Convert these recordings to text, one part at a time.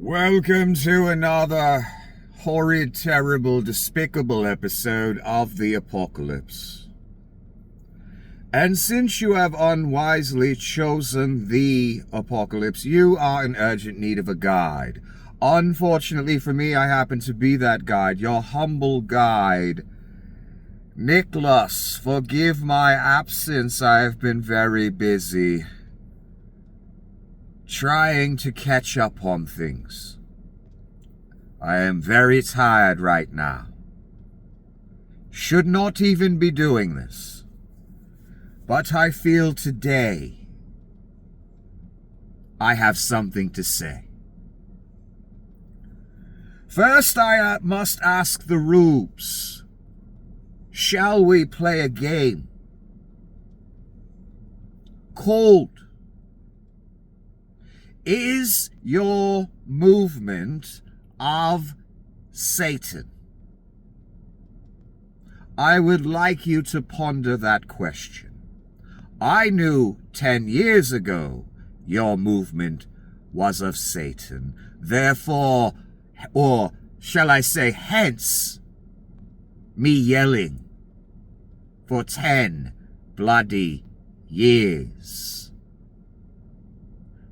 Welcome to another horrid, terrible, despicable episode of the Apocalypse. And since you have unwisely chosen the Apocalypse, you are in urgent need of a guide. Unfortunately for me, I happen to be that guide, your humble guide. Nicholas, forgive my absence. I have been very busy trying to catch up on things. I am very tired right now. Should not even be doing this. But I feel today I have something to say. First, I must ask the rubes. Shall we play a game called Is Your Movement of Satan? I would like you to ponder that question. I knew 10 years ago your movement was of Satan. Therefore, or shall I say hence, me yelling for 10 bloody years.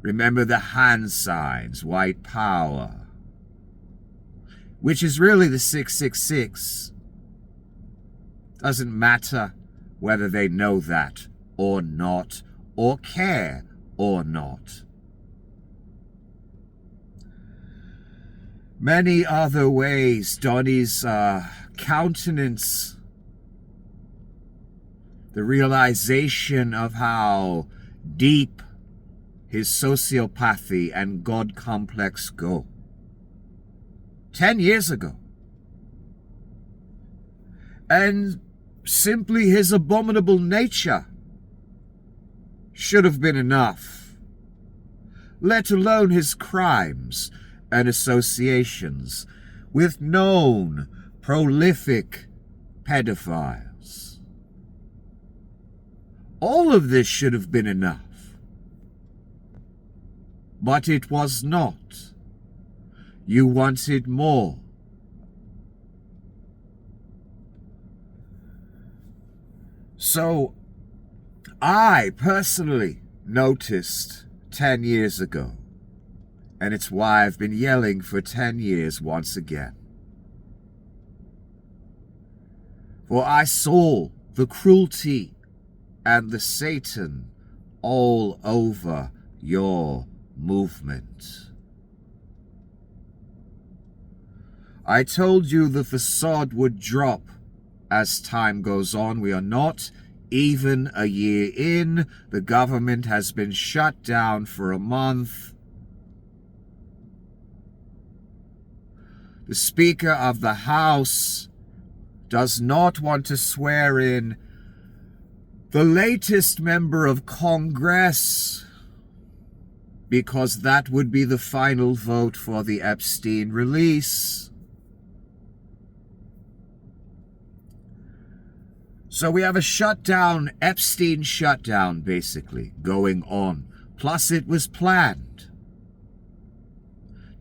Remember the hand signs, white power, which is really the 666. Doesn't matter whether they know that or not, or care or not. Many other ways, Donnie's countenance, the realization of how deep his sociopathy and God complex go. 10 years ago. And simply his abominable nature should have been enough, let alone his crimes and associations with known prolific pedophiles. All of this should have been enough. But it was not. You wanted more. So, I personally noticed 10 years ago, and it's why I've been yelling for 10 years once again. For I saw the cruelty and the Satan all over your movement. I told you the facade would drop as time goes on. We are not even a year in. The government has been shut down for a month. The Speaker of the House does not want to swear in the latest member of Congress, because that would be the final vote for the Epstein release. So we have a shutdown, Epstein shutdown, basically, going on. Plus it was planned.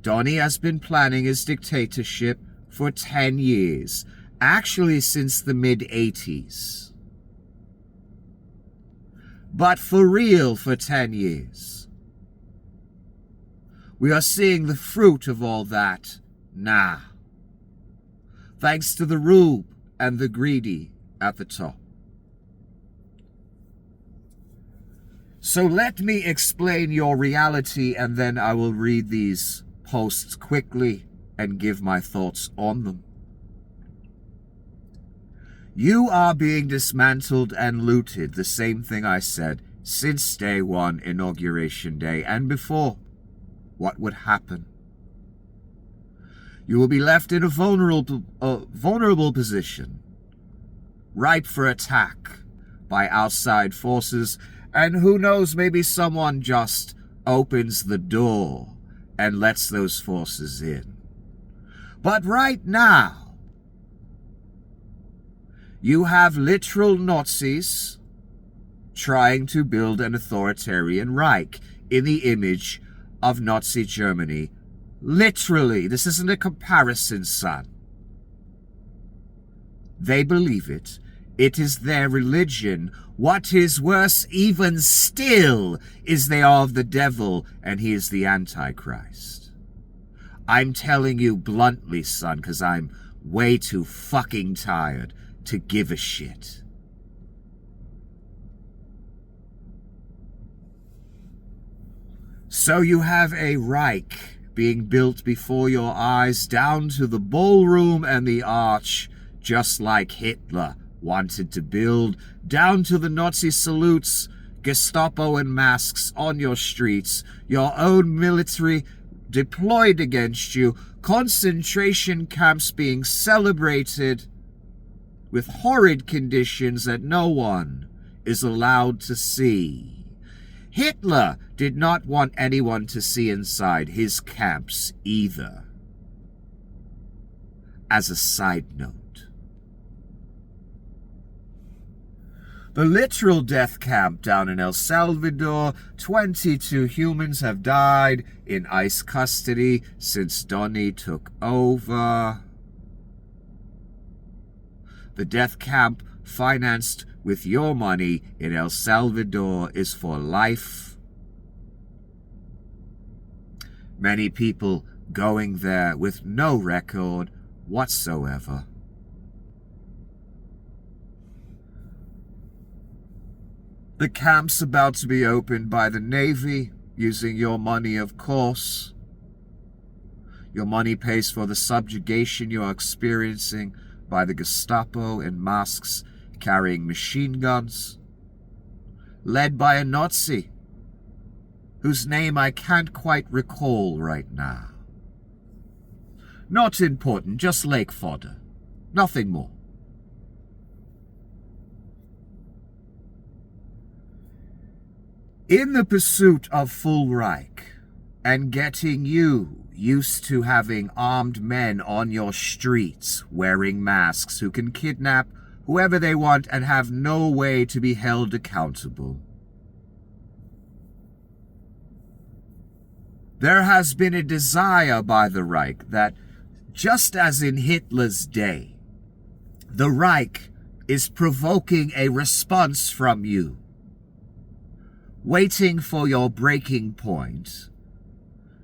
Donnie has been planning his dictatorship for 10 years, actually since the mid-80s. But for real for 10 years. We are seeing the fruit of all that now, thanks to the rube and the greedy at the top. So let me explain your reality, and then I will read these posts quickly and give my thoughts on them. You are being dismantled and looted, the same thing I said since day one, Inauguration Day, and before. What would happen? You will be left in a vulnerable position, ripe for attack by outside forces, and who knows, maybe someone just opens the door and lets those forces in. But right now, you have literal Nazis trying to build an authoritarian Reich in the image of Nazi Germany Literally, this isn't a comparison, son. They believe it. It is their religion. What is worse even still is they are of the devil and he is the Antichrist. I'm telling you bluntly, son, because I'm way too fucking tired to give a shit. So you have a Reich being built before your eyes down to the ballroom and the arch, just like Hitler wanted to build, down to the Nazi salutes, Gestapo and masks on your streets, your own military deployed against you, concentration camps being celebrated with horrid conditions that no one is allowed to see. Hitler did not want anyone to see inside his camps either. As a side note, the literal death camp down in El Salvador, 22 humans have died in ICE custody since Donnie took over. The death camp, financed with your money in El Salvador, is for life. Many people going there with no record whatsoever. The camp's about to be opened by the Navy, using your money, of course. Your money pays for the subjugation you are experiencing by the Gestapo in masks carrying machine guns, led by a Nazi whose name I can't quite recall right now. Not important, just lake fodder. Nothing more. In the pursuit of full Reich and getting you used to having armed men on your streets wearing masks who can kidnap whoever they want and have no way to be held accountable, there has been a desire by the Reich that, just as in Hitler's day, the Reich is provoking a response from you, waiting for your breaking point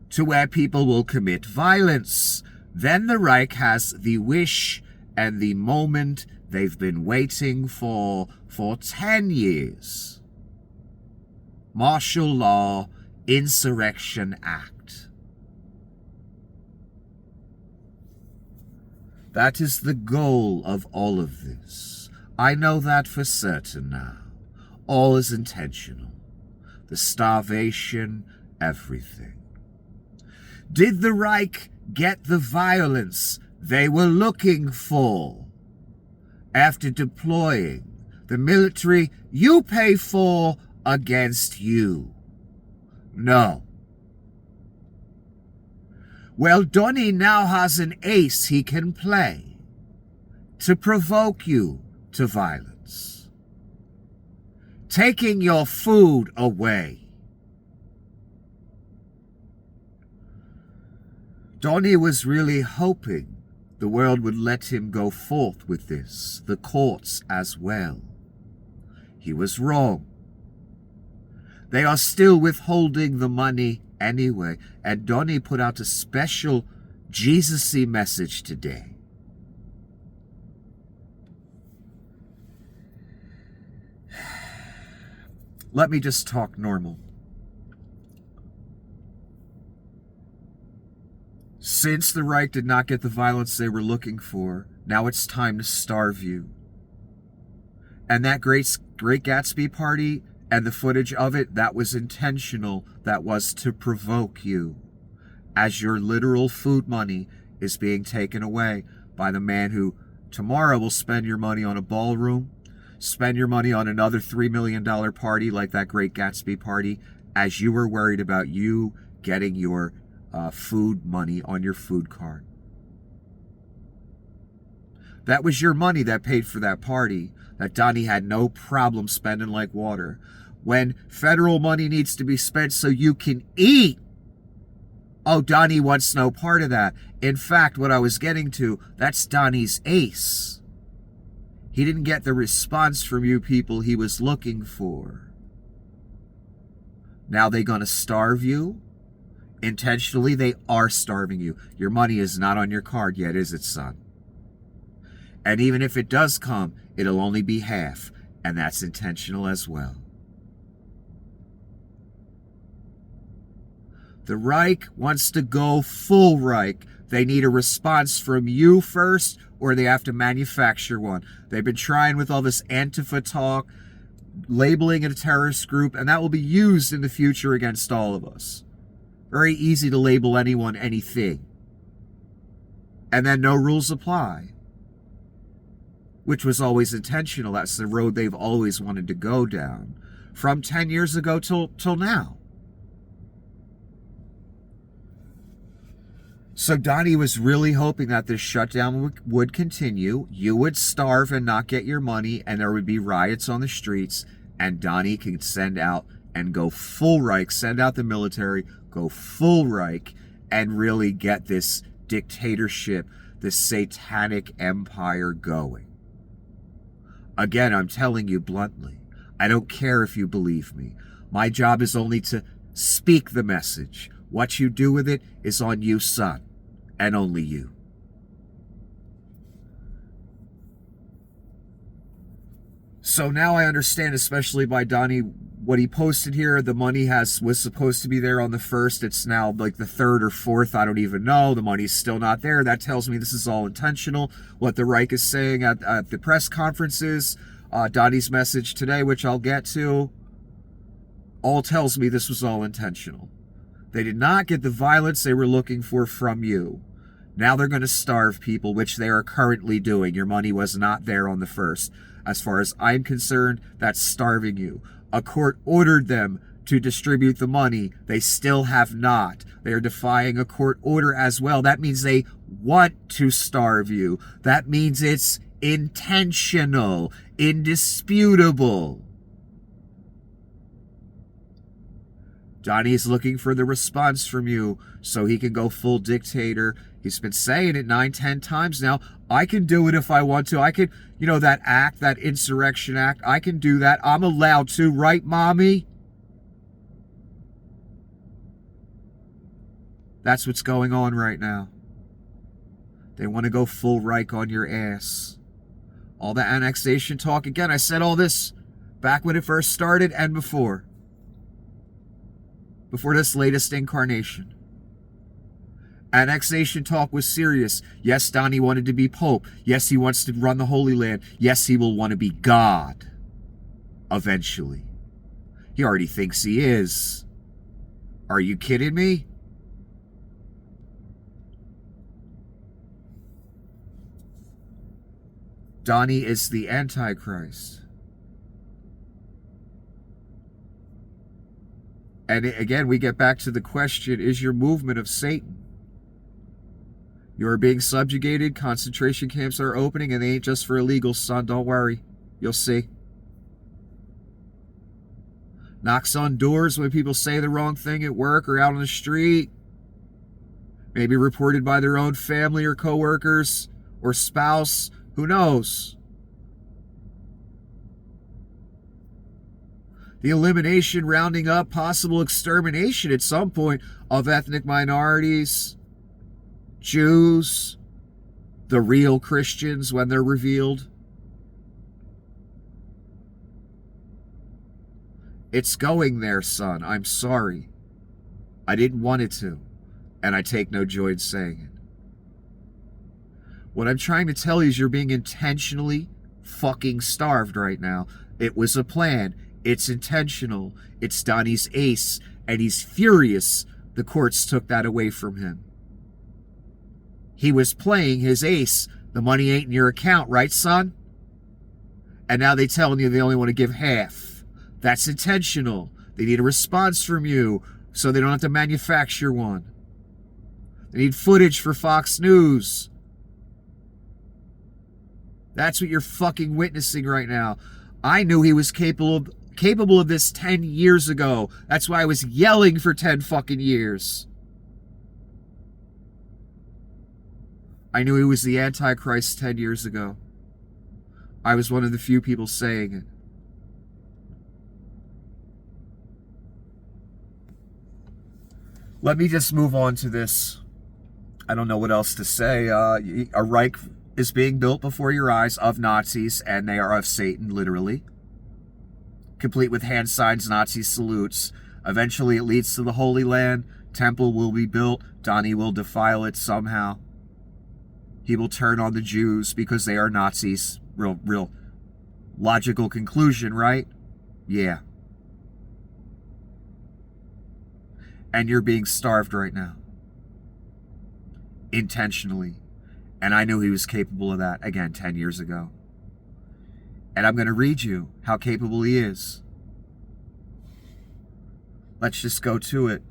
to where people will commit violence. Then the Reich has the wish and the moment they've been waiting for 10 years. Martial law, insurrection act. That is the goal of all of this. I know that for certain now. All is intentional. The starvation, everything. Did the Reich get the violence they were looking for after deploying the military you pay for against you? No. Well, Donnie now has an ace he can play to provoke you to violence. Taking your food away. Donnie was really hoping the world would let him go forth with this, the courts as well. He was wrong. They are still withholding the money anyway, and Donnie put out a special Jesus-y message today. Let me just talk normal. Since the Reich did not get the violence they were looking for, now it's time to starve you. And that Great Gatsby party and the footage of it, that was intentional. That was to provoke you, as your literal food money is being taken away by the man who tomorrow will spend your money on a ballroom, spend your money on another $3 million party like that Great Gatsby party, as you were worried about you getting your food money on your food card. That was your money that paid for that party that Donnie had no problem spending like water. When federal money needs to be spent so you can eat, Oh, Donnie wants no part of that. In fact, what I was getting to, that's Donnie's ace. He didn't get the response from you people he was looking for. Now they gonna starve you? Intentionally, they are starving you. Your money is not on your card yet, is it, son? And even if it does come, it'll only be half. And that's intentional as well. The Reich wants to go full Reich. They need a response from you first, or they have to manufacture one. They've been trying with all this Antifa talk, labeling it a terrorist group, and that will be used in the future against all of us. Very easy to label anyone anything. And then no rules apply. Which was always intentional. That's the road they've always wanted to go down. From 10 years ago till now. So Donnie was really hoping that this shutdown would continue. You would starve and not get your money, and there would be riots on the streets, and Donnie could send out and go full Reich, send out the military, go full Reich, and really get this dictatorship, this satanic empire going. Again, I'm telling you bluntly, I don't care if you believe me. My job is only to speak the message. What you do with it is on you, son, and only you. So now I understand, especially by Donnie, what he posted here. The money was supposed to be there on the 1st. It's now like the 3rd or 4th. I don't even know. The money's still not there. That tells me this is all intentional. What the Reich is saying at the press conferences, Donnie's message today, which I'll get to, all tells me this was all intentional. They did not get the violence they were looking for from you. Now they're going to starve people, which they are currently doing. Your money was not there on the 1st. As far as I'm concerned, that's starving you. A court ordered them to distribute the money. They still have not. They are defying a court order as well. That means they want to starve you. That means it's intentional, indisputable. Donnie is looking for the response from you so he can go full dictator. He's been saying it 9-10 times now. I can do it if I want to. I could, that act, that insurrection act, I can do that. I'm allowed to, right, mommy? That's what's going on right now. They want to go full Reich on your ass. All the annexation talk, again, I said all this back when it first started and before this latest incarnation. Annexation talk was serious. Yes, Donnie wanted to be Pope. Yes, he wants to run the Holy Land. Yes, he will want to be God. Eventually. He already thinks he is. Are you kidding me? Donnie is the Antichrist. And again, we get back to the question, is your movement of Satan? You are being subjugated. Concentration camps are opening, and they ain't just for illegals, son. Don't worry. You'll see. Knocks on doors when people say the wrong thing at work or out on the street. Maybe reported by their own family or coworkers or spouse. Who knows? The elimination, rounding up, possible extermination at some point of ethnic minorities, Jews, the real Christians when they're revealed. It's going there, son. I'm sorry. I didn't want it to, and I take no joy in saying it. What I'm trying to tell you is you're being intentionally fucking starved right now. It was a plan. It's intentional. It's Donnie's ace, and he's furious the courts took that away from him. He was playing his ace. The money ain't in your account, right, son? And now they telling you they only want to give half. That's intentional. They need a response from you so they don't have to manufacture one. They need footage for Fox News. That's what you're fucking witnessing right now. I knew he was capable of this 10 years ago. That's why I was yelling for 10 fucking years. I knew he was the Antichrist 10 years ago. I was one of the few people saying it. Let me just move on to this. I don't know what else to say. A Reich is being built before your eyes of Nazis, and they are of Satan, literally. Complete with hand signs, Nazi salutes. Eventually it leads to the Holy Land. Temple will be built. Donnie will defile it somehow. He will turn on the Jews because they are Nazis. Real logical conclusion, right? Yeah. And you're being starved right now. Intentionally. And I knew he was capable of that, again, 10 years ago. And I'm going to read you how capable he is. Let's just go to it.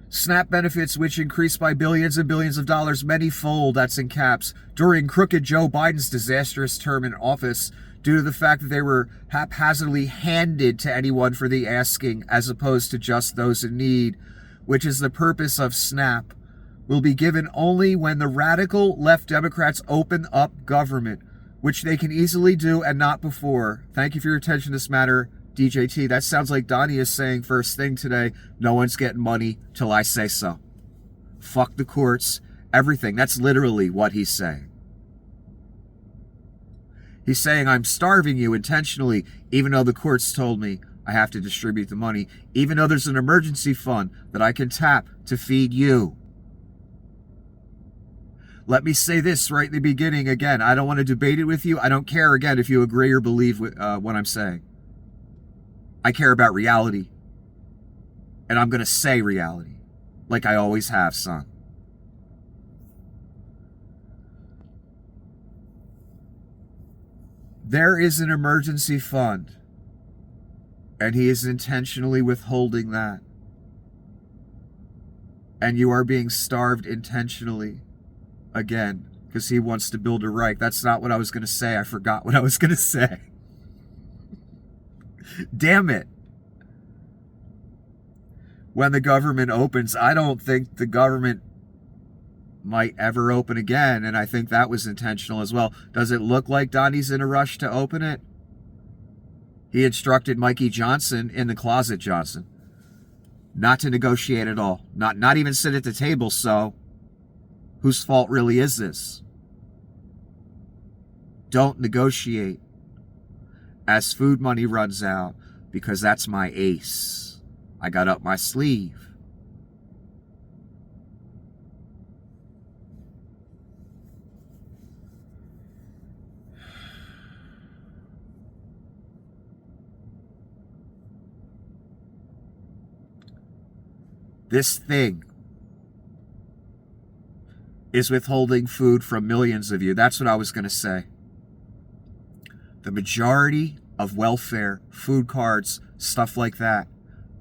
SNAP benefits, which increased by billions and billions of dollars, many-fold, that's in caps, during crooked Joe Biden's disastrous term in office, due to the fact that they were haphazardly handed to anyone for the asking, as opposed to just those in need, which is the purpose of SNAP, will be given only when the radical left Democrats open up government, which they can easily do and not before. Thank you for your attention to this matter, DJT. That sounds like Donnie is saying first thing today, no one's getting money till I say so. Fuck the courts, everything. That's literally what he's saying. He's saying, I'm starving you intentionally, even though the courts told me I have to distribute the money, even though there's an emergency fund that I can tap to feed you. Let me say this right in the beginning again. I don't want to debate it with you. I don't care, again, if you agree or believe with what I'm saying. I care about reality. And I'm going to say reality. Like I always have, son. There is an emergency fund, and he is intentionally withholding that. And you are being starved intentionally, again, because he wants to build a Reich. That's not what I was going to say. I forgot what I was going to say. Damn it. When the government opens, I don't think the government might ever open again, and I think that was intentional as well. Does it look like Donnie's in a rush to open it? He instructed Mikey Johnson, in the closet Johnson, not to negotiate at all. Not even sit at the table, so whose fault really is this? Don't negotiate as food money runs out, because that's my ace. I got up my sleeve. This thing is withholding food from millions of you. That's what I was going to say. The majority of welfare, food cards, stuff like that,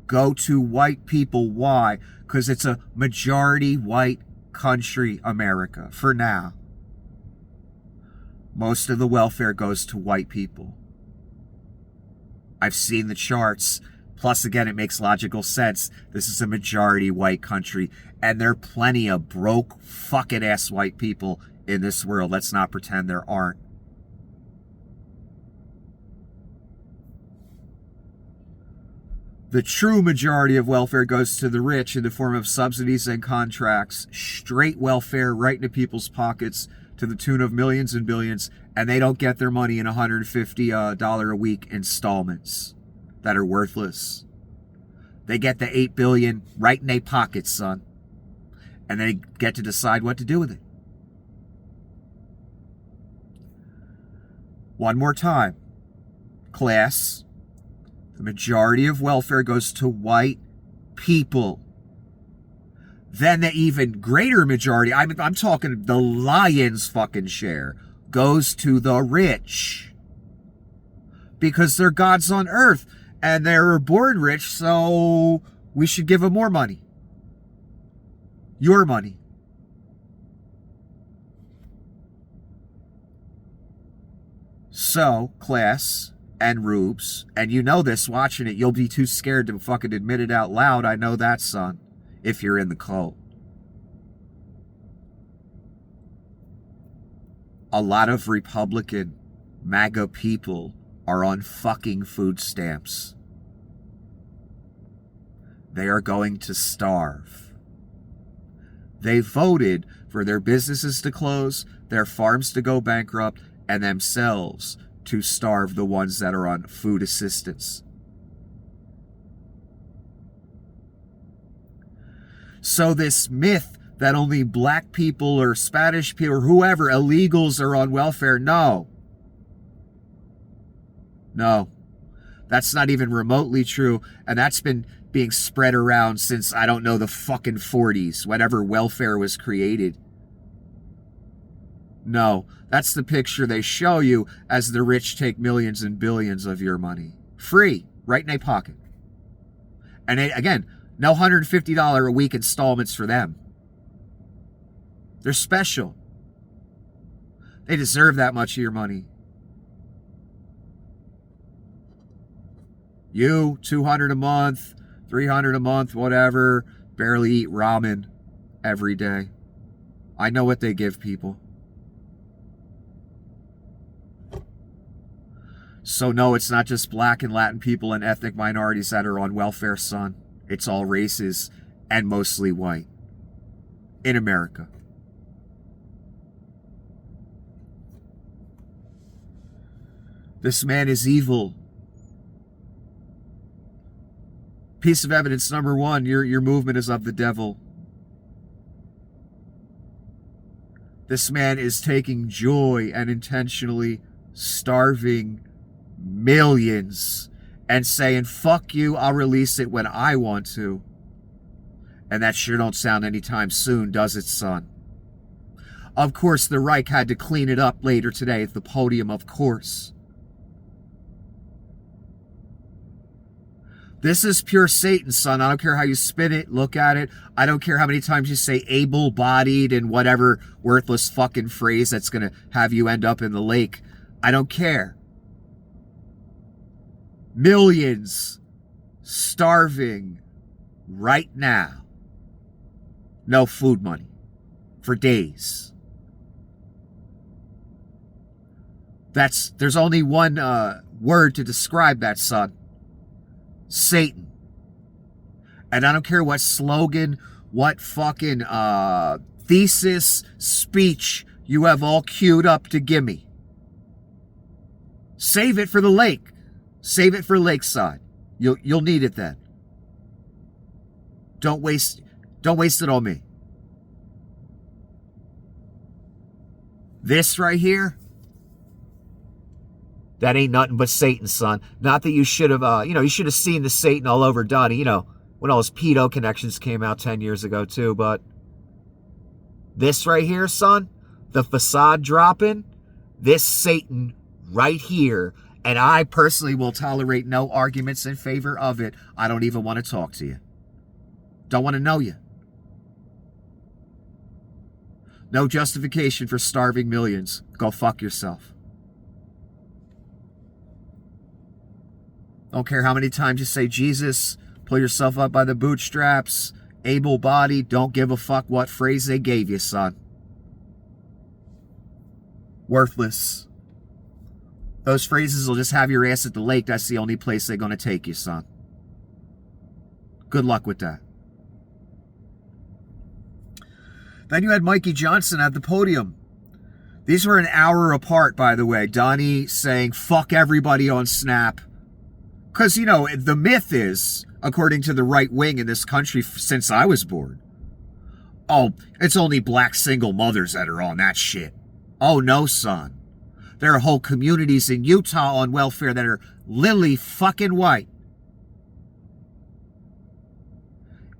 go to white people. Why? Because it's a majority white country, America, for now. Most of the welfare goes to white people. I've seen the charts. Plus, again, it makes logical sense. This is a majority white country, and there are plenty of broke, fucking ass white people in this world. Let's not pretend there aren't. The true majority of welfare goes to the rich in the form of subsidies and contracts, straight welfare right into people's pockets to the tune of millions and billions, and they don't get their money in $150 a week installments that are worthless. They get the $8 billion right in their pockets, son. And they get to decide what to do with it. One more time. Class, the majority of welfare goes to white people. Then the even greater majority, I'm talking the lion's fucking share, goes to the rich. Because they're gods on earth. And they were born rich, so we should give them more money. Your money. So, class and rubes, and you know this watching it, you'll be too scared to fucking admit it out loud. I know that, son, if you're in the cult. a lot of Republican MAGA people are on fucking food stamps. They are going to starve. They voted for their businesses to close, their farms to go bankrupt, and themselves to starve the ones that are on food assistance. So this myth that only black people or Spanish people or whoever, illegals, are on welfare, no. No. That's not even remotely true, and that's been being spread around since, I don't know, the fucking 40s, whenever welfare was created. No, that's the picture they show you as the rich take millions and billions of your money. Free, right in their pocket. And again, no $150 a week installments for them. They're special. They deserve that much of your money. You, $200 a month, $300 a month, whatever, barely eat ramen every day. I know what they give people. So no, it's not just black and Latin people and ethnic minorities that are on welfare, son. It's all races and mostly white in America. This man is evil. Piece of evidence number one, your movement is of the devil. This man is taking joy and intentionally starving millions and saying, fuck you, I'll release it when I want to. And that sure don't sound anytime soon, does it, son? Of course, the Reich had to clean it up later today at the podium, of course. This is pure Satan, son. I don't care how you spin it, look at it. I don't care how many times you say able-bodied and whatever worthless fucking phrase that's going to have you end up in the lake. I don't care. Millions starving right now. No food money for days. There's only one word to describe that, son. Satan. And I don't care what slogan, what fucking thesis, speech you have all queued up to give me. Save it for the lake. Save it for lakeside. You'll need it then. Don't waste it on me. This right here, that ain't nothing but Satan, son. Not that you should have, you should have seen the Satan all over Donnie, when all his pedo connections came out 10 years ago too, but this right here, son, the facade dropping, this Satan right here, and I personally will tolerate no arguments in favor of it. I don't even want to talk to you. Don't want to know you. No justification for starving millions. Go fuck yourself. Don't care how many times you say Jesus, pull yourself up by the bootstraps, able-bodied, don't give a fuck what phrase they gave you, son. Worthless. Those phrases will just have your ass at the lake. That's the only place they're going to take you, son. Good luck with that. Then you had Mikey Johnson at the podium. These were an hour apart, by the way. Donnie saying, fuck everybody on Snap. Because, the myth is, according to the right wing in this country since I was born, oh, it's only black single mothers that are on that shit. Oh, no, son. There are whole communities in Utah on welfare that are lily fucking white.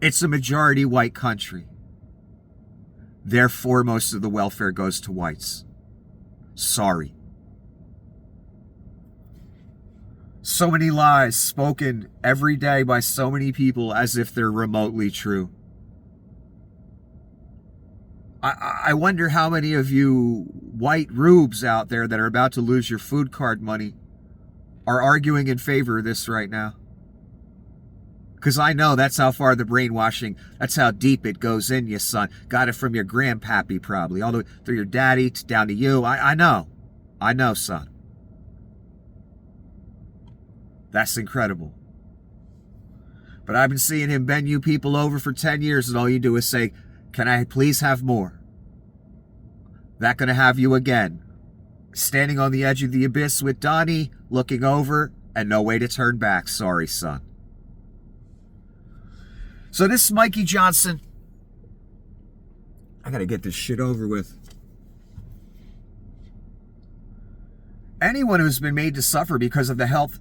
It's a majority white country. Therefore, most of the welfare goes to whites. Sorry. So many lies spoken every day by so many people as if they're remotely true. I wonder how many of you white rubes out there that are about to lose your food card money are arguing in favor of this right now. Because I know that's how far the brainwashing, that's how deep it goes in you, son. Got it from your grandpappy probably, all the way through your daddy down to you. I know. I know, son. That's incredible. But I've been seeing him bend you people over for 10 years and all you do is say, can I please have more? That gonna have you again. Standing on the edge of the abyss with Donnie, looking over, and no way to turn back. Sorry, son. So this Mikey Johnson, I gotta get this shit over with. Anyone who's been made to suffer because of the health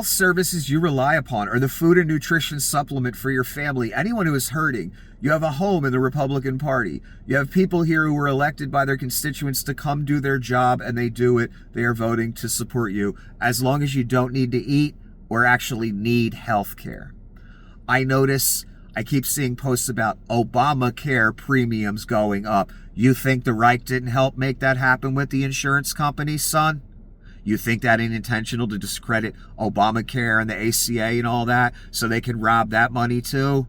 services you rely upon or the food and nutrition supplement for your family, anyone who is hurting, you have a home in the Republican Party. You have people here who were elected by their constituents to come do their job, and they do it. They are voting to support you as long as you don't need to eat or actually need health care. I notice I keep seeing posts about Obamacare premiums going up. You think the right didn't help make that happen with the insurance companies, son? You think that ain't intentional to discredit Obamacare and the ACA and all that so they can rob that money too?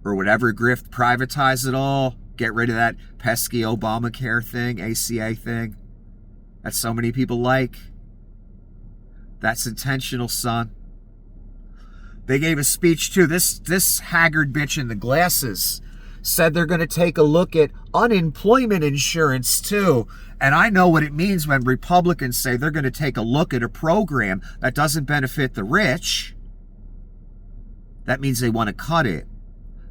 Or whatever grift, privatize it all, get rid of that pesky Obamacare thing, ACA thing that so many people like. That's intentional, son. They gave a speech too. This haggard bitch in the glasses said they're going to take a look at unemployment insurance too. And I know what it means when Republicans say they're going to take a look at a program that doesn't benefit the rich. That means they want to cut it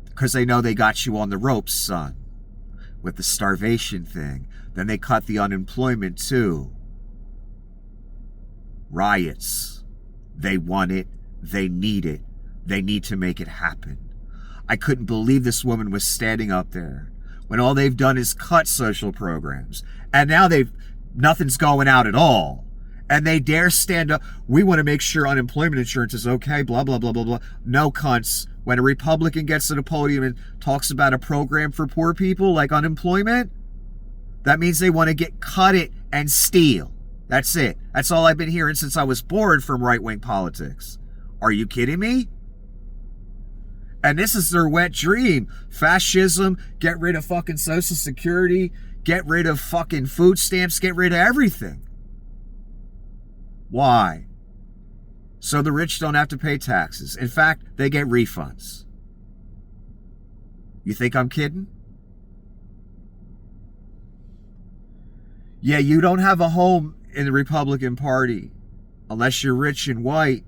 because they know they got you on the ropes, son, with the starvation thing. Then they cut the unemployment too. Riots. They want it. They need it. They need to make it happen. I couldn't believe this woman was standing up there when all they've done is cut social programs. And now nothing's going out at all. And they dare stand up. We want to make sure unemployment insurance is okay, blah, blah, blah, blah, blah. No, cunts. When a Republican gets to the podium and talks about a program for poor people like unemployment, that means they want to cut it and steal. That's it. That's all I've been hearing since I was bored from right-wing politics. Are you kidding me? And this is their wet dream. Fascism, get rid of fucking Social Security, get rid of fucking food stamps, get rid of everything. Why? So the rich don't have to pay taxes. In fact, they get refunds. You think I'm kidding? Yeah, you don't have a home in the Republican Party unless you're rich and white.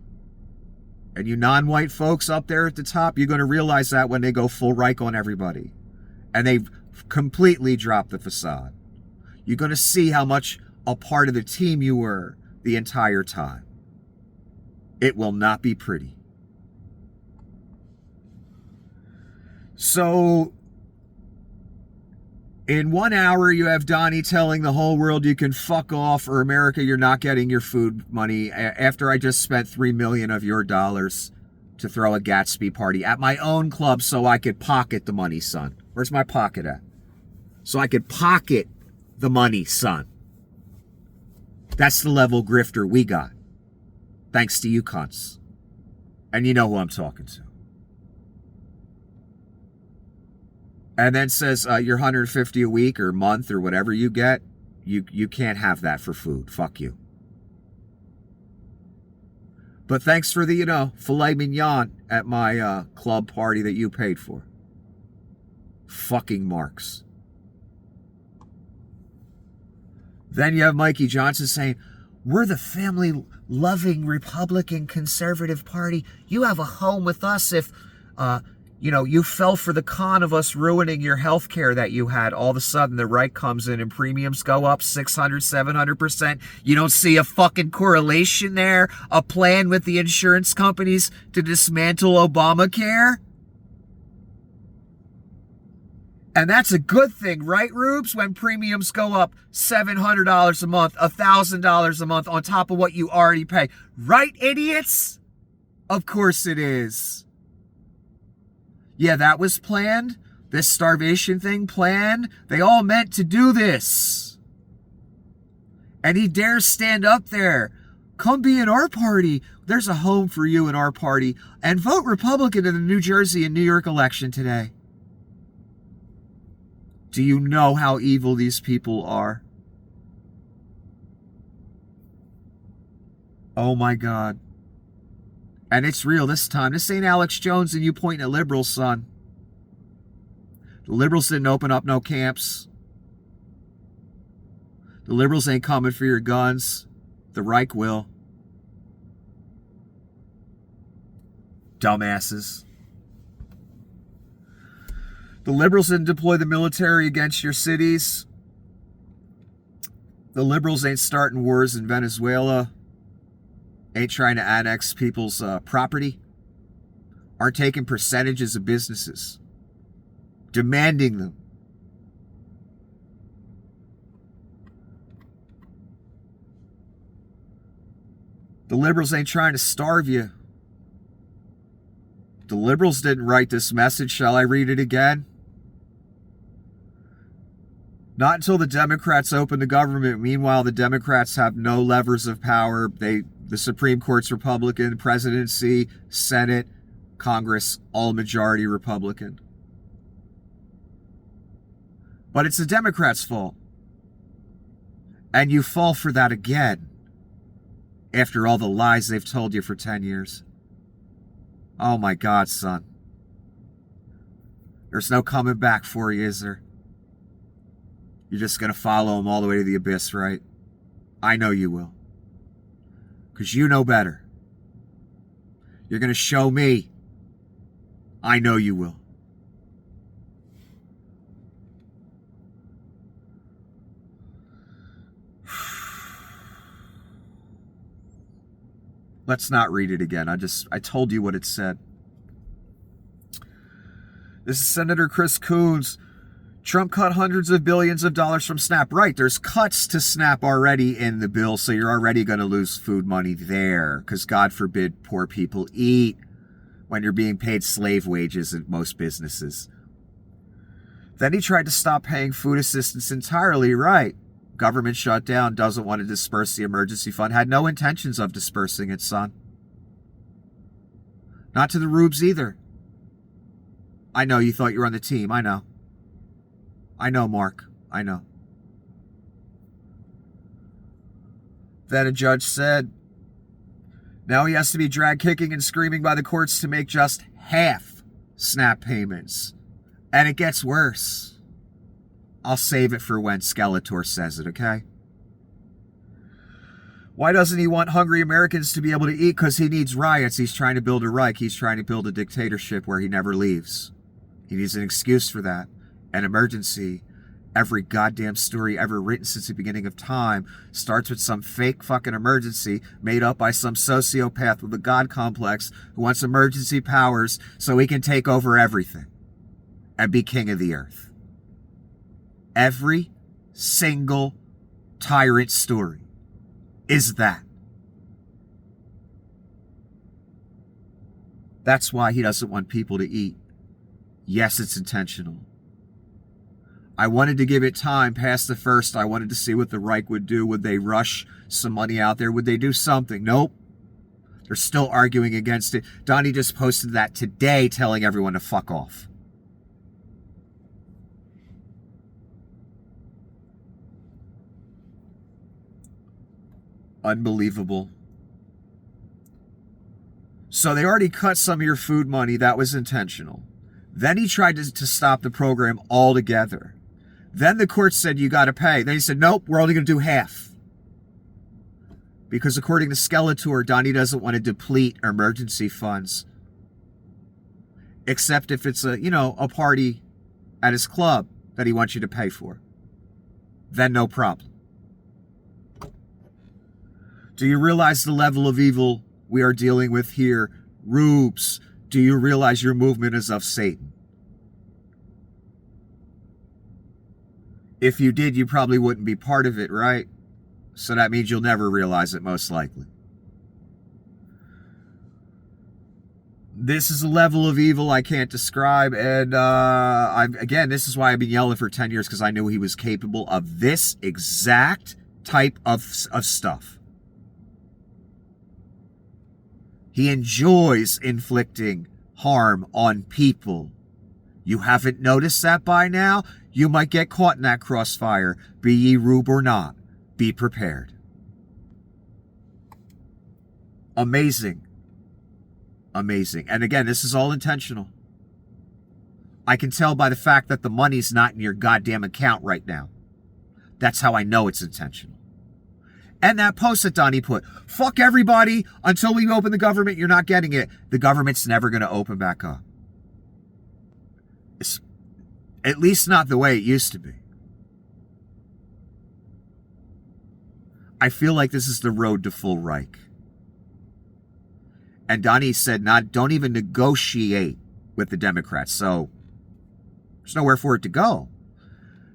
And you non-white folks up there at the top, you're going to realize that when they go full Reich on everybody. And they've completely dropped the facade. You're going to see how much a part of the team you were the entire time. It will not be pretty. So, in 1 hour, you have Donnie telling the whole world you can fuck off, or America, you're not getting your food money, after I just spent $3 million of your dollars to throw a Gatsby party at my own club so I could pocket the money, son. Where's my pocket at? So I could pocket the money, son. That's the level grifter we got. Thanks to you cunts. And you know who I'm talking to. And then says you're $150 a week or month or whatever you get, you can't have that for food. Fuck you. But thanks for the, filet mignon at my club party that you paid for. Fucking marks. Then you have Mikey Johnson saying, we're the family-loving Republican Conservative Party. You have a home with us if, you fell for the con of us ruining your health care that you had. All of a sudden, the right comes in and premiums go up 600, 700%. You don't see a fucking correlation there? A plan with the insurance companies to dismantle Obamacare? And that's a good thing, right, Rubes? When premiums go up $700 a month, $1,000 a month on top of what you already pay. Right, idiots? Of course it is. Yeah, that was planned. This starvation thing planned. They all meant to do this. And he dares stand up there. Come be in our party. There's a home for you in our party. And vote Republican in the New Jersey and New York election today. Do you know how evil these people are? Oh my God. And it's real this time. This ain't Alex Jones and you pointing at liberals, son. The liberals didn't open up no camps. The liberals ain't coming for your guns. The Reich will. Dumbasses. The liberals didn't deploy the military against your cities. The liberals ain't starting wars in Venezuela. Ain't trying to annex people's property. Aren't taking percentages of businesses. Demanding them. The liberals ain't trying to starve you. The liberals didn't write this message. Shall I read it again? Not until the Democrats open the government. Meanwhile, the Democrats have no levers of power. The Supreme Court's Republican, presidency, Senate, Congress, all majority Republican. But it's the Democrats' fault. And you fall for that again after all the lies they've told you for 10 years. Oh my God, son. There's no coming back for you, is there? You're just going to follow them all the way to the abyss, right? I know you will. Because you know better. You're going to show me. I know you will. Let's not read it again. I told you what it said. This is Senator Chris Coons. Trump cut hundreds of billions of dollars from SNAP. Right, there's cuts to SNAP already in the bill, so you're already going to lose food money there, because God forbid poor people eat when you're being paid slave wages at most businesses. Then he tried to stop paying food assistance entirely. Right, government shutdown, doesn't want to disperse the emergency fund, had no intentions of dispersing it, son. Not to the rubes either. I know you thought you were on the team. I know, Mark. I know. Then a judge said, now he has to be dragged kicking and screaming by the courts to make just half SNAP payments. And it gets worse. I'll save it for when Skeletor says it, okay? Why doesn't he want hungry Americans to be able to eat? Because he needs riots. He's trying to build a Reich. He's trying to build a dictatorship where he never leaves. He needs an excuse for that. An emergency. Every goddamn story ever written since the beginning of time starts with some fake fucking emergency made up by some sociopath with a God complex who wants emergency powers so he can take over everything and be king of the earth. Every single tyrant story is that. That's why he doesn't want people to eat. Yes, it's intentional. I wanted to give it time past the first. I wanted to see what the Reich would do. Would they rush some money out there? Would they do something? Nope. They're still arguing against it. Donnie just posted that today telling everyone to fuck off. Unbelievable. So they already cut some of your food money. That was intentional. Then he tried to stop the program altogether. Then the court said, you got to pay. Then he said, nope, we're only going to do half. Because according to Skeletor, Donnie doesn't want to deplete emergency funds. Except if it's a party at his club that he wants you to pay for. Then no problem. Do you realize the level of evil we are dealing with here? Rubes, do you realize your movement is of Satan? If you did, you probably wouldn't be part of it, right? So that means you'll never realize it, most likely. This is a level of evil I can't describe. And again, this is why I've been yelling for 10 years, because I knew he was capable of this exact type of stuff. He enjoys inflicting harm on people. You haven't noticed that by now? You might get caught in that crossfire, be ye rube or not. Be prepared. Amazing. Amazing. And again, this is all intentional. I can tell by the fact that the money's not in your goddamn account right now. That's how I know it's intentional. And that post that Donnie put, fuck everybody, until we open the government, you're not getting it. The government's never going to open back up. It's at least not the way it used to be. I feel like this is the road to full Reich. And Donnie said, don't even negotiate with the Democrats. So there's nowhere for it to go.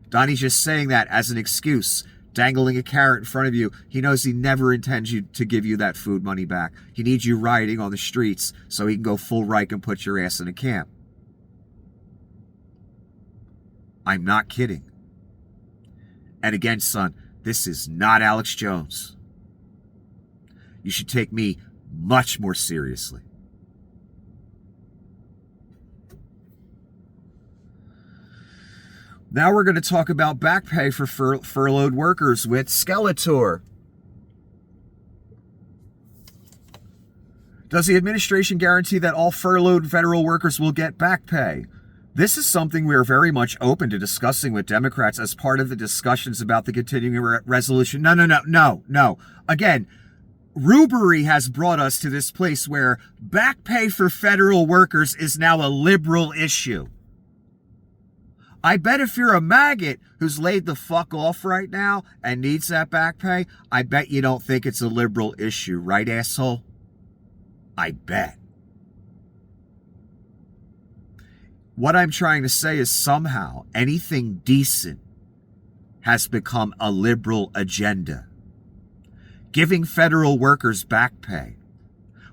Donnie's just saying that as an excuse, dangling a carrot in front of you. He knows he never intends you to give you that food money back. He needs you rioting on the streets so he can go full Reich and put your ass in a camp. I'm not kidding. And again, son, this is not Alex Jones. You should take me much more seriously. Now we're going to talk about back pay for furloughed workers with Skeletor. Does the administration guarantee that all furloughed federal workers will get back pay? This is something we are very much open to discussing with Democrats as part of the discussions about the continuing resolution. No. Again, rubery has brought us to this place where back pay for federal workers is now a liberal issue. I bet if you're a maggot who's laid the fuck off right now and needs that back pay, I bet you don't think it's a liberal issue, right, asshole? I bet. What I'm trying to say is somehow anything decent has become a liberal agenda. Giving federal workers back pay.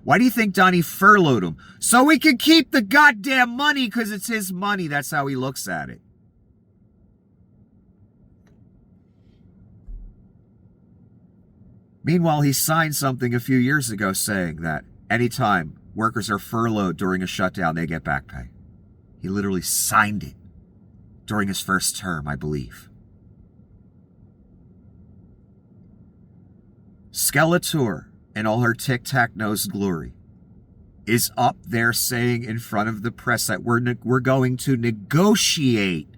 Why do you think Donnie furloughed them? So he can keep the goddamn money because it's his money. That's how he looks at it. Meanwhile, he signed something a few years ago saying that anytime workers are furloughed during a shutdown, they get back pay. He literally signed it during his first term, I believe. Skeletor, in all her tic-tac-nose glory, is up there saying in front of the press that we're going to negotiate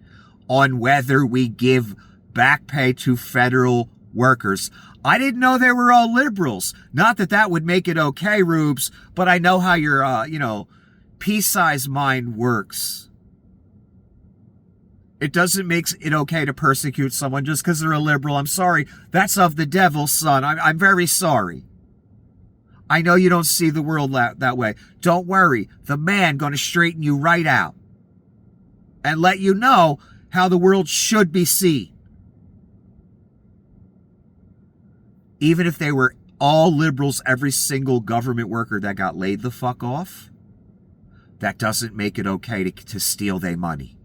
on whether we give back pay to federal workers. I didn't know they were all liberals. Not that that would make it okay, Rubes, but I know how your, pea-sized mind works. It doesn't make it okay to persecute someone just because they're a liberal. I'm sorry. That's of the devil, son. I'm very sorry. I know you don't see the world that way. Don't worry. The man going to straighten you right out and let you know how the world should be seen. Even if they were all liberals, every single government worker that got laid the fuck off, that doesn't make it okay to steal their money.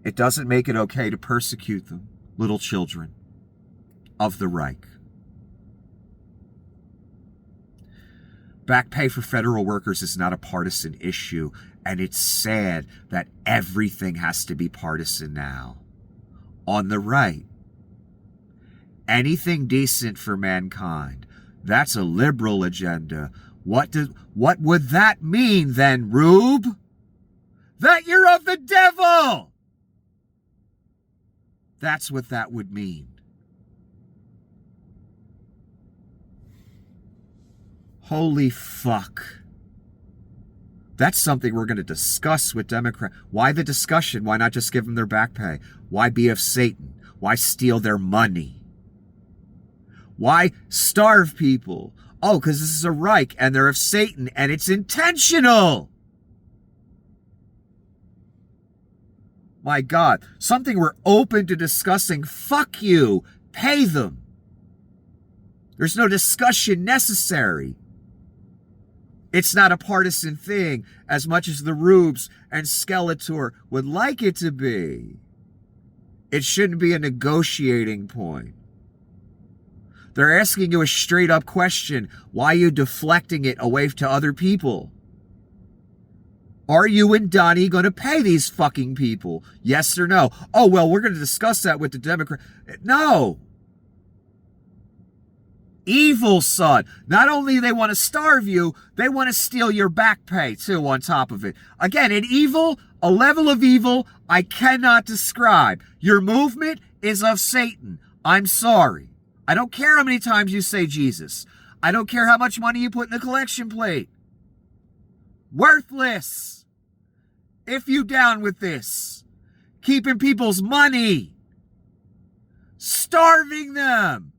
It doesn't make it okay to persecute them, little children of the Reich. Back pay for federal workers is not a partisan issue, and it's sad that everything has to be partisan now. On the right, anything decent for mankind, that's a liberal agenda. What would that mean then, Rube? That you're of the devil! That's what that would mean. Holy fuck. That's something we're going to discuss with Democrats. Why the discussion? Why not just give them their back pay? Why be of Satan? Why steal their money? Why starve people? Oh, because this is a Reich and they're of Satan and it's intentional. My God, something we're open to discussing. Fuck you. Pay them. There's no discussion necessary. It's not a partisan thing as much as the Rubes and Skeletor would like it to be. It shouldn't be a negotiating point. They're asking you a straight up question. Why are you deflecting it away to other people? Are you and Donnie going to pay these fucking people? Yes or no? Oh, well, we're going to discuss that with the Democrat. No. Evil, son. Not only do they want to starve you, they want to steal your back pay, too, on top of it. Again, an evil, a level of evil I cannot describe. Your movement is of Satan. I'm sorry. I don't care how many times you say Jesus. I don't care how much money you put in the collection plate. Worthless. If you down with this. Keeping people's money. Starving them.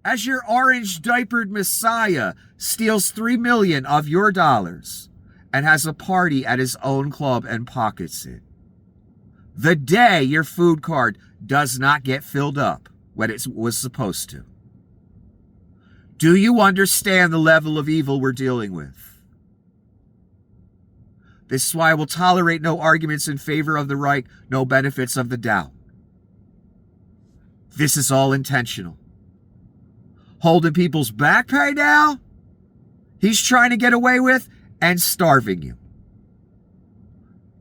As your orange diapered messiah steals $3 million of your dollars and has a party at his own club and pockets it. The day your food card does not get filled up when it was supposed to. Do you understand the level of evil we're dealing with? This is why I will tolerate no arguments in favor of the right, no benefits of the doubt. This is all intentional. Holding people's back pay now, he's trying to get away with, and starving you.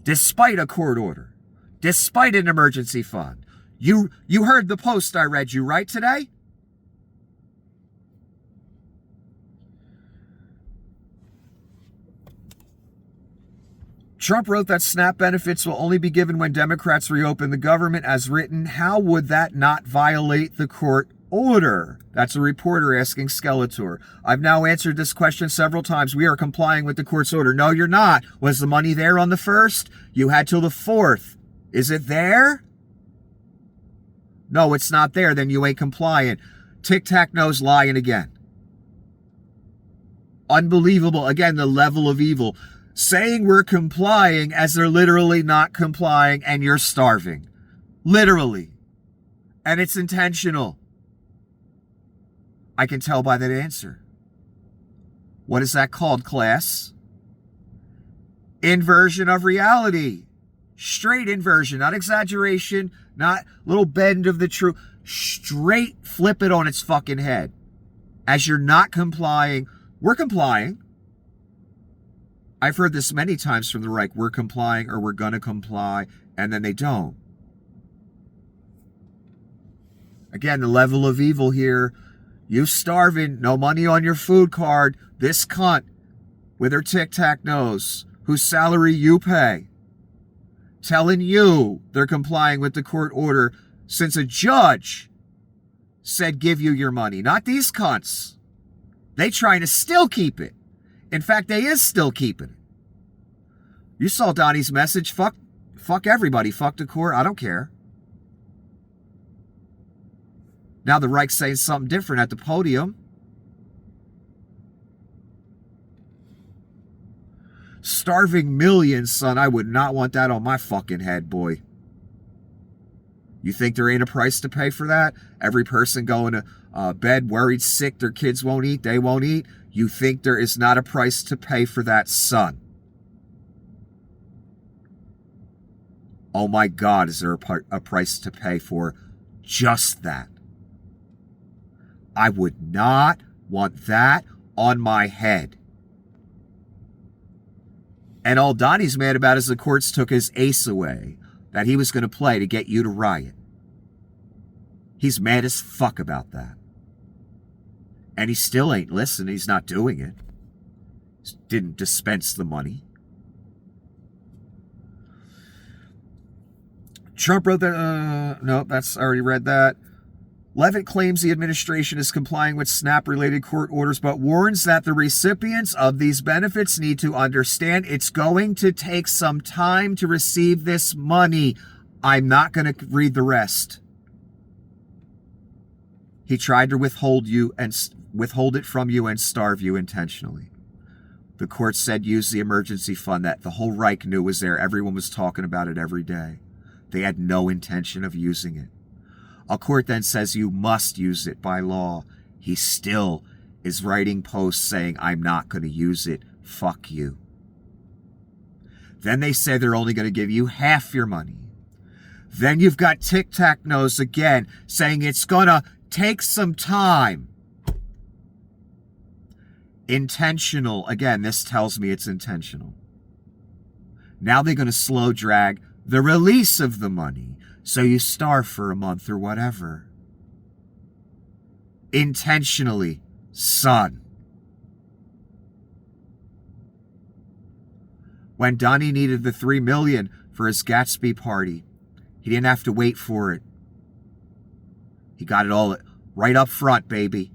Despite a court order, despite an emergency fund. You heard the post I read you, right, today? Trump wrote that SNAP benefits will only be given when Democrats reopen the government as written. How would that not violate the court order? That's a reporter asking Skeletor. I've now answered this question several times. We are complying with the court's order. No, you're not. Was the money there on the 1st? You had till the 4th. Is it there? No, it's not there. Then you ain't compliant. Tic-tac-no's lying again. Unbelievable. Again, the level of evil. Saying we're complying as they're literally not complying and you're starving. Literally. And it's intentional. I can tell by that answer. What is that called, class? Inversion of reality. Straight inversion, not exaggeration, not little bend of the truth. Straight flip it on its fucking head. As you're not complying, we're complying. I've heard this many times from the right. We're complying or we're going to comply, and then they don't. Again, the level of evil here. You starving, no money on your food card. This cunt with her tic-tac-nose, whose salary you pay, telling you they're complying with the court order since a judge said give you your money. Not these cunts. They trying to still keep it. In fact, they is still keeping it. You saw Donnie's message. Fuck everybody. Fuck the court. I don't care. Now the Reich's saying something different at the podium. Starving millions, son. I would not want that on my fucking head, boy. You think there ain't a price to pay for that? Every person going to bed worried, sick, their kids won't eat, they won't eat. You think there is not a price to pay for that, son? Oh my God, is there a price to pay for just that? I would not want that on my head. And all Donnie's mad about is the courts took his ace away that he was going to play to get you to riot. He's mad as fuck about that. And he still ain't listening. He's not doing it. He didn't dispense the money. Trump wrote that, no, that's, I already read that. Levitt claims the administration is complying with SNAP-related court orders, but warns that the recipients of these benefits need to understand it's going to take some time to receive this money. I'm not going to read the rest. He tried to withhold it from you and starve you intentionally. The court said use the emergency fund that the whole Reich knew was there. Everyone was talking about it every day. They had no intention of using it. A court then says you must use it by law. He still is writing posts saying, I'm not going to use it. Fuck you. Then they say they're only going to give you half your money. Then you've got Tic-Tac-Nose again saying it's going to Take some time. Intentional. Again, this tells me it's intentional. Now they're going to slow drag the release of the money, so you starve for a month or whatever. Intentionally, son. When Donnie needed the $3 million for his Gatsby party, he didn't have to wait for it. He got it all right up front, baby.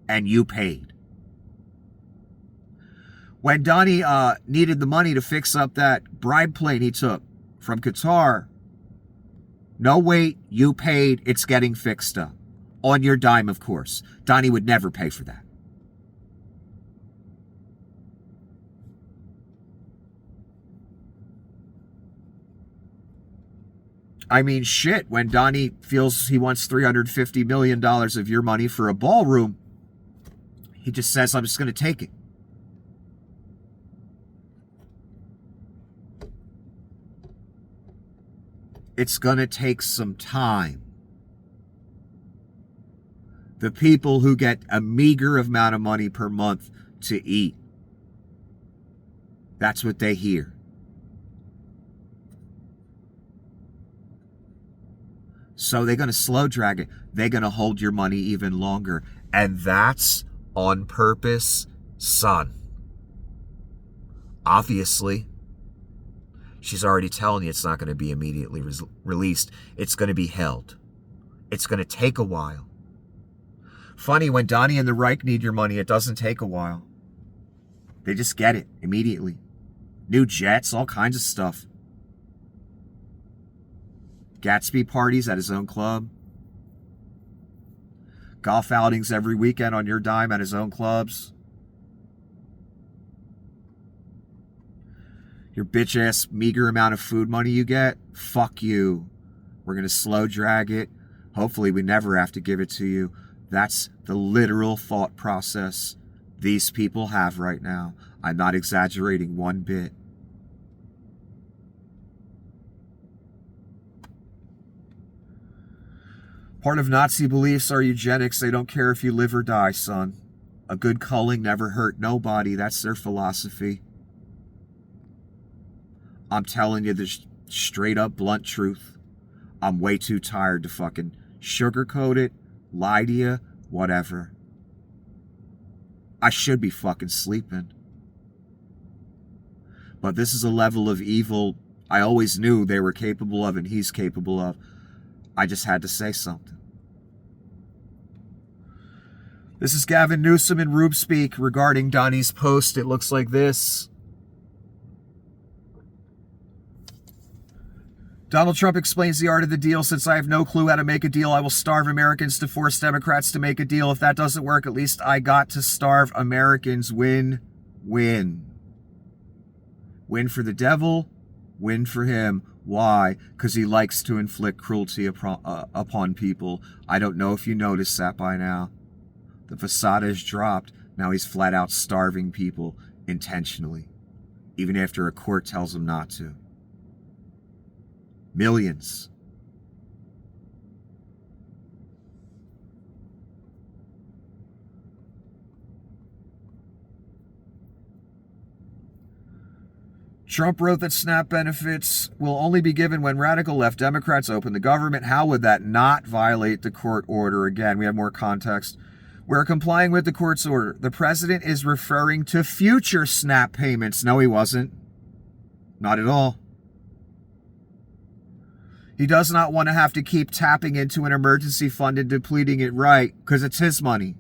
And you paid. When Donnie needed the money to fix up that bribe plane he took from Qatar, no wait, you paid, it's getting fixed up. On your dime, of course. Donnie would never pay for that. I mean, shit, when Donnie feels he wants $350 million of your money for a ballroom, he just says, I'm just going to take it. It's going to take some time. The people who get a meager amount of money per month to eat, that's what they hear. So they're going to slow drag it. They're going to hold your money even longer. And that's on purpose, son. Obviously. She's already telling you it's not going to be immediately released. It's going to be held. It's going to take a while. Funny, when Donnie and the Reich need your money, it doesn't take a while. They just get it immediately. New jets, all kinds of stuff. Gatsby parties at his own club. Golf outings every weekend on your dime at his own clubs. Your bitch-ass meager amount of food money you get, fuck you. We're going to slow drag it. Hopefully we never have to give it to you. That's the literal thought process these people have right now. I'm not exaggerating one bit. Part of Nazi beliefs are eugenics. They don't care if you live or die, son. A good culling never hurt nobody. That's their philosophy. I'm telling you the straight up blunt truth. I'm way too tired to fucking sugarcoat it, lie to you, whatever. I should be fucking sleeping. But this is a level of evil I always knew they were capable of and he's capable of. I just had to say something. This is Gavin Newsom and Rube Speak regarding Donnie's post. It looks like this. Donald Trump explains the art of the deal. Since I have no clue how to make a deal, I will starve Americans to force Democrats to make a deal. If that doesn't work, at least I got to starve Americans. Win, win. Win for the devil, win for him. Why? Because he likes to inflict cruelty upon people. I don't know if you noticed that by now. The facade has dropped. Now he's flat out starving people intentionally, even after a court tells him not to. Millions. Trump wrote that SNAP benefits will only be given when radical left Democrats open the government. How would that not violate the court order? Again, we have more context. We're complying with the court's order. The president is referring to future SNAP payments. No, he wasn't. Not at all. He does not want to have to keep tapping into an emergency fund and depleting it, right, because it's his money.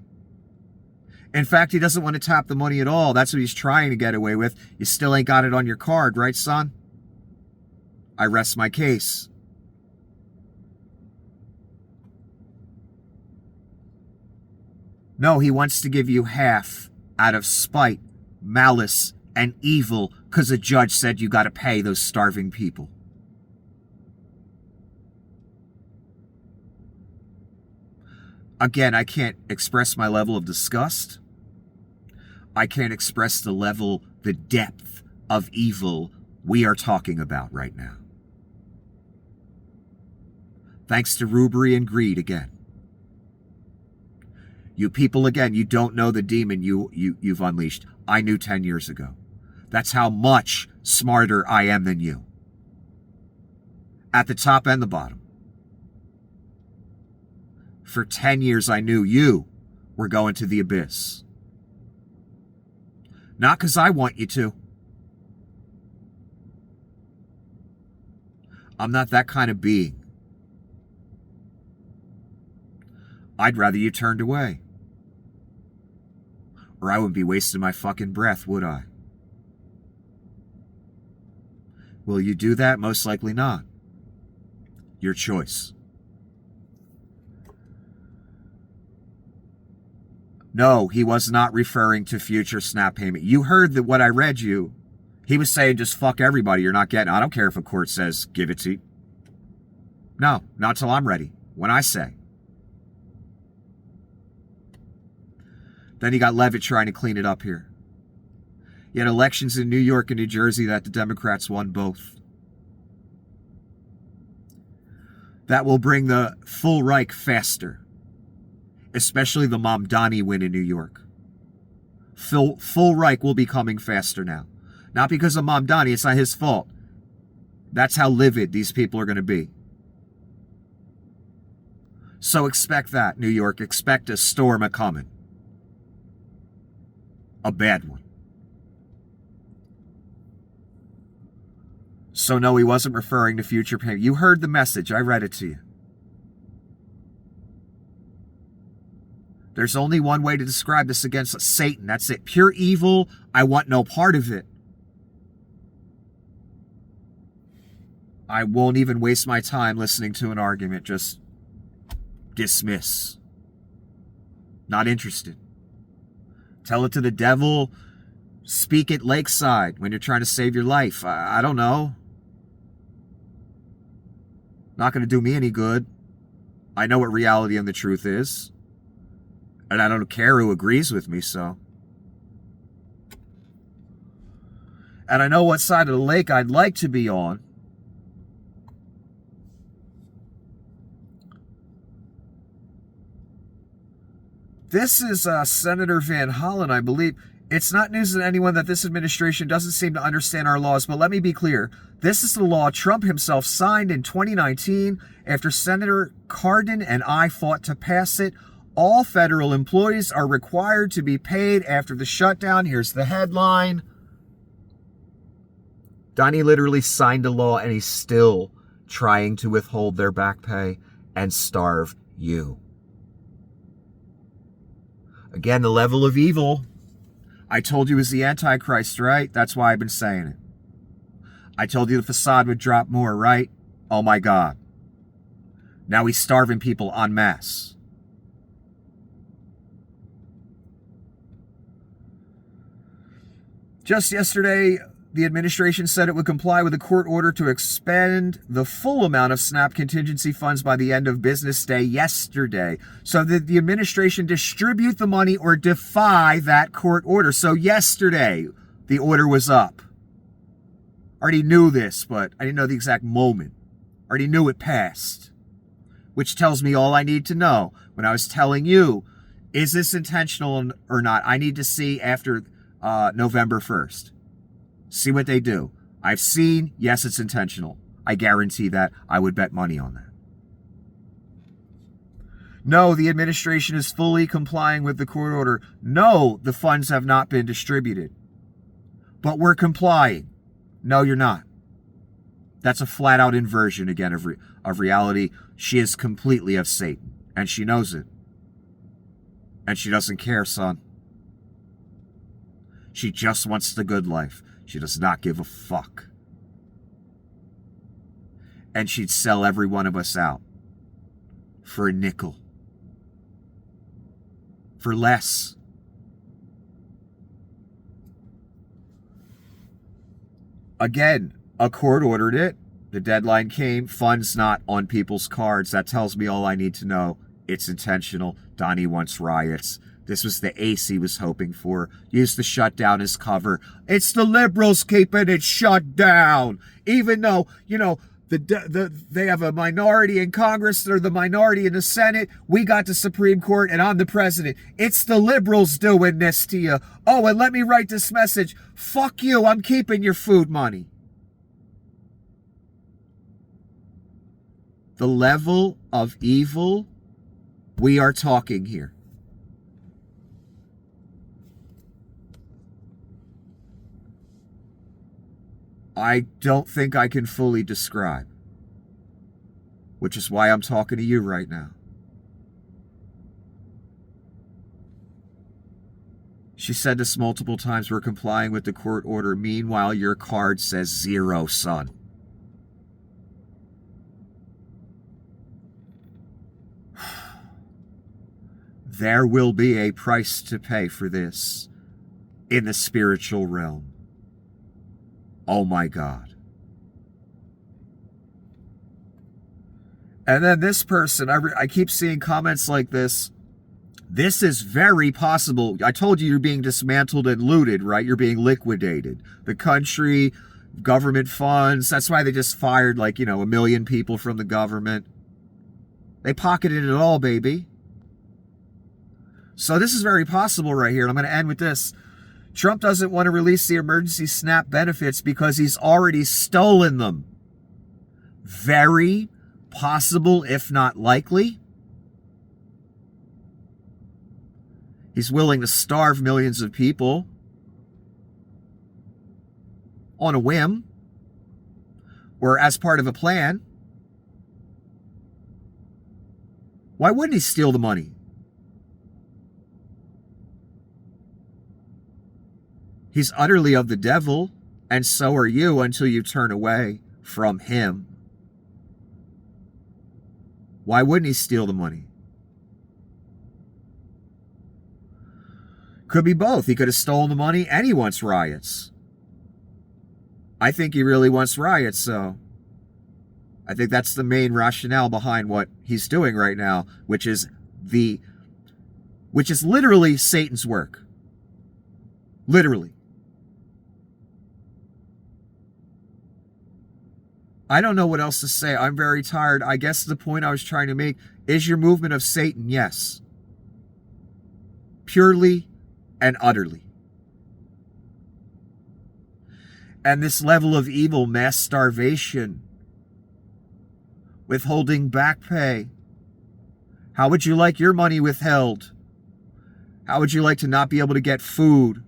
In fact, he doesn't want to tap the money at all. That's what he's trying to get away with. You still ain't got it on your card, right, son? I rest my case. No, he wants to give you half out of spite, malice, and evil because a judge said you got to pay those starving people. Again, I can't express my level of disgust. I can't express the depth of evil we are talking about right now. Thanks to robbery and greed again. You people, again, you don't know the demon you've unleashed. I knew 10 years ago. That's how much smarter I am than you. At the top and the bottom. For 10 years, I knew you were going to the abyss. Not because I want you to. I'm not that kind of being. I'd rather you turned away. Or I wouldn't be wasting my fucking breath, would I? Will you do that? Most likely not. Your choice. No, he was not referring to future SNAP payment. You heard that what I read you. He was saying just fuck everybody. You're not getting it. I don't care if a court says give it to you. No, not till I'm ready. When I say. Then you got Levitt trying to clean it up here. You had elections in New York and New Jersey that the Democrats won both. That will bring the full Reich faster. Especially the Mamdani win in New York. Full Reich will be coming faster now. Not because of Mamdani, it's not his fault. That's how livid these people are going to be. So expect that, New York. Expect a storm a-coming. A bad one. So no, he wasn't referring to future payment. You heard the message. I read it to you. There's only one way to describe this against Satan. That's it. Pure evil. I want no part of it. I won't even waste my time listening to an argument. Just dismiss. Not interested. Tell it to the devil. Speak it lakeside when you're trying to save your life. I don't know. Not going to do me any good. I know what reality and the truth is. And I don't care who agrees with me, so. And I know what side of the lake I'd like to be on. This is Senator Van Hollen, I believe. It's not news to anyone that this administration doesn't seem to understand our laws, but let me be clear. This is the law Trump himself signed in 2019 after Senator Cardin and I fought to pass it. All federal employees are required to be paid after the shutdown. Here's the headline. Donnie literally signed a law and he's still trying to withhold their back pay and starve you. Again, the level of evil. I told you is the Antichrist, right? That's why I've been saying it. I told you the facade would drop more, right? Oh my God. Now he's starving people en masse. Just yesterday, the administration said it would comply with a court order to expend the full amount of SNAP contingency funds by the end of business day yesterday. So did the administration distribute the money or defy that court order? So yesterday, the order was up. I already knew this, but I didn't know the exact moment. I already knew it passed. Which tells me all I need to know. When I was telling you, is this intentional or not? I need to see after November 1st. See what they do. I've seen, yes, it's intentional. I guarantee that. I would bet money on that. No, the administration is fully complying with the court order. No, the funds have not been distributed. But we're complying. No, you're not. That's a flat-out inversion, again, of reality. She is completely of Satan, and she knows it. And she doesn't care, son. She just wants the good life. She does not give a fuck. And she'd sell every one of us out for a nickel. For less. Again, a court ordered it. The deadline came. Funds not on people's cards. That tells me all I need to know. It's intentional. Donnie wants riots. This was the ace he was hoping for. Used the shutdown as cover. It's the liberals keeping it shut down. Even though, They have a minority in Congress. They're the minority in the Senate. We got the Supreme Court, and I'm the president. It's the liberals doing this to you. Oh, and let me write this message. Fuck you. I'm keeping your food money. The level of evil we are talking here. I don't think I can fully describe, which is why I'm talking to you right now. She said this multiple times, we're complying with the court order. Meanwhile, your card says 0, son. There will be a price to pay for this in the spiritual realm. Oh my God. And then this person, I keep seeing comments like this. This is very possible. I told you you're being dismantled and looted, right? You're being liquidated. The country, government funds. That's why they just fired 1 million people from the government. They pocketed it all, baby. So this is very possible right here. And I'm going to end with this. Trump doesn't want to release the emergency SNAP benefits because he's already stolen them. Very possible, if not likely. He's willing to starve millions of people on a whim or as part of a plan. Why wouldn't he steal the money? He's utterly of the devil, and so are you until you turn away from him. Why wouldn't he steal the money? Could be both. He could have stolen the money and he wants riots. I think he really wants riots, so I think that's the main rationale behind what he's doing right now, which is literally Satan's work. Literally. I don't know what else to say. I'm very tired. I guess the point I was trying to make is your movement of Satan, yes. Purely and utterly. And this level of evil, mass starvation, withholding back pay. How would you like your money withheld? How would you like to not be able to get food?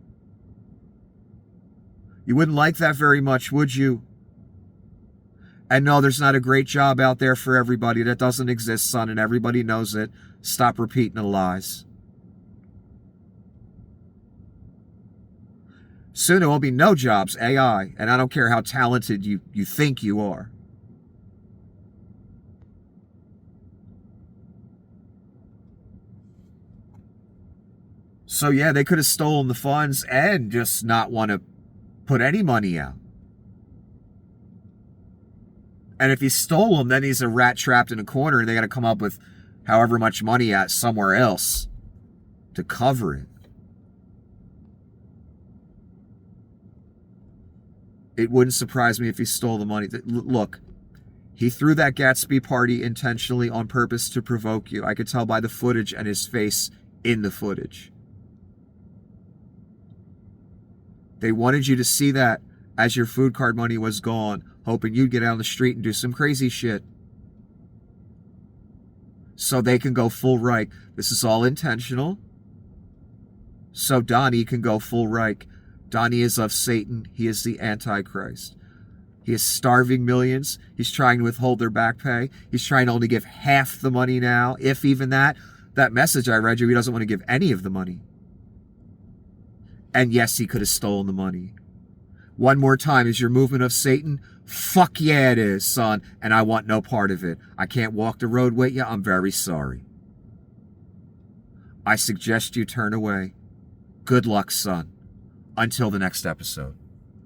You wouldn't like that very much, would you? And no, there's not a great job out there for everybody. That doesn't exist, son, and everybody knows it. Stop repeating the lies. Soon there will be no jobs, AI, and I don't care how talented you think you are. So yeah, they could have stolen the funds and just not want to put any money out. And if he stole them, then he's a rat trapped in a corner and they got to come up with however much money at somewhere else to cover it. It wouldn't surprise me if he stole the money. Look, he threw that Gatsby party intentionally on purpose to provoke you. I could tell by the footage and his face in the footage. They wanted you to see that as your food card money was gone, hoping you'd get out on the street and do some crazy shit. So they can go full Reich. This is all intentional. So Donnie can go full Reich. Donnie is of Satan. He is the Antichrist. He is starving millions. He's trying to withhold their back pay. He's trying to only give half the money now, if even that. That message I read you, he doesn't want to give any of the money. And yes, he could have stolen the money. One more time, is your movement of Satan? Fuck yeah, it is, son. And I want no part of it. I can't walk the road with you. I'm very sorry. I suggest you turn away. Good luck, son. Until the next episode.